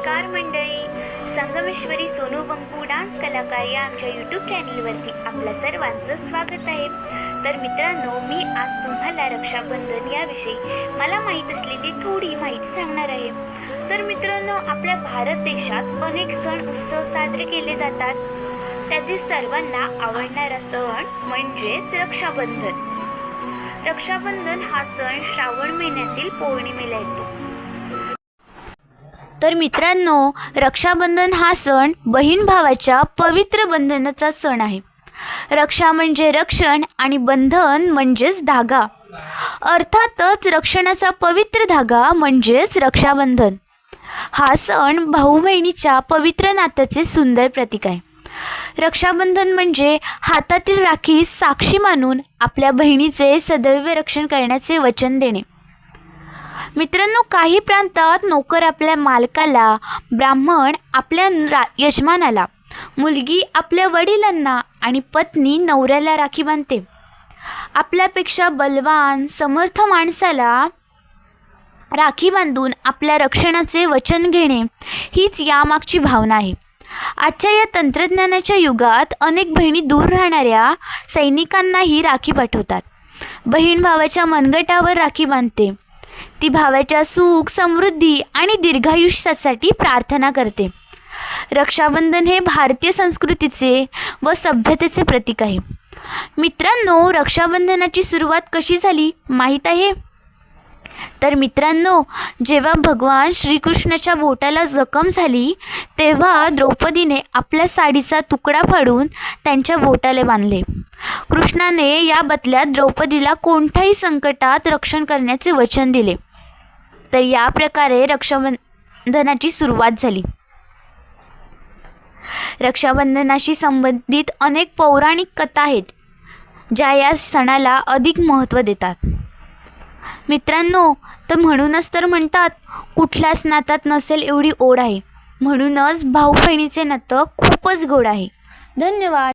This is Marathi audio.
नमस्कार मंडळी, संगमेश्वरी सोनू बंकू डान्स कलाकार या आमच्या यूट्यूब चॅनलवरती आपल्या सर्वांचं स्वागत आहे। तर मित्रांनो, मी आज तुम्हाला रक्षाबंधन याविषयी मला माहीत असलेली थोडी माहिती सांगणार आहे। तर मित्रांनो, आपल्या भारत देशात अनेक सण उत्सव साजरे केले जातात। त्यातील सर्वांना आवडणारा सण म्हणजेच रक्षाबंधन। रक्षाबंधन हा सण श्रावण महिन्यातील पौर्णिमेला येतो। तर मित्रांनो, रक्षाबंधन हा सण बहीण भावाच्या पवित्र बंधनाचा सण आहे। रक्षा म्हणजे रक्षण आणि बंधन म्हणजेच धागा। अर्थातच रक्षणाचा पवित्र धागा म्हणजेच रक्षाबंधन। हा सण भाऊ बहिणीच्या पवित्र नात्याचे सुंदर प्रतीक आहे। रक्षाबंधन म्हणजे हातातील राखी साक्षी मानून आपल्या बहिणीचे सदैव रक्षण करण्याचे वचन देणे। मित्रांनो, काही प्रांतात नोकर आपल्या मालकाला, ब्राह्मण आपल्या यजमानाला, मुलगी आपल्या वडिलांना आणि पत्नी नवऱ्याला राखी बांधते। आपल्यापेक्षा बलवान समर्थ माणसाला राखी बांधून आपल्या रक्षणाचे वचन घेणे हीच यामागची भावना आहे। आजच्या या तंत्रज्ञानाच्या युगात अनेक बहिणी दूर राहणाऱ्या सैनिकांनाही राखी पाठवतात। बहीण भावाच्या मनगटावर राखी बांधते। ती भावाच्या सुख, समृद्धी आणि दीर्घायुष्यासाठी प्रार्थना करते। रक्षाबंधन हे भारतीय संस्कृतीचे व सभ्यतेचे प्रतीक आहे। मित्रांनो, रक्षाबंधनाची सुरुवात कशी झाली माहीत आहे? तर मित्रांनो, जेव्हा भगवान श्रीकृष्णाच्या बोटाला जखम झाली तेव्हा द्रौपदीने आपल्या साडीचा तुकडा फाडून त्यांच्या बोटाला बांधले। कृष्णाने या बदल्यात द्रौपदीला कोणत्याही संकटात रक्षण करण्याचे वचन दिले। तर या प्रकारे रक्षाबंधनाची सुरुवात झाली। रक्षाबंधनाशी संबंधित अनेक पौराणिक कथा आहेत ज्या या सणाला अधिक महत्त्व देतात। मित्रांनो, तर म्हणूनच तर म्हणतात, कुठल्याच नात्यात नसेल एवढी ओढ आहे। म्हणूनच भाऊ बहिणीचे नातं खूपच गोड आहे। धन्यवाद।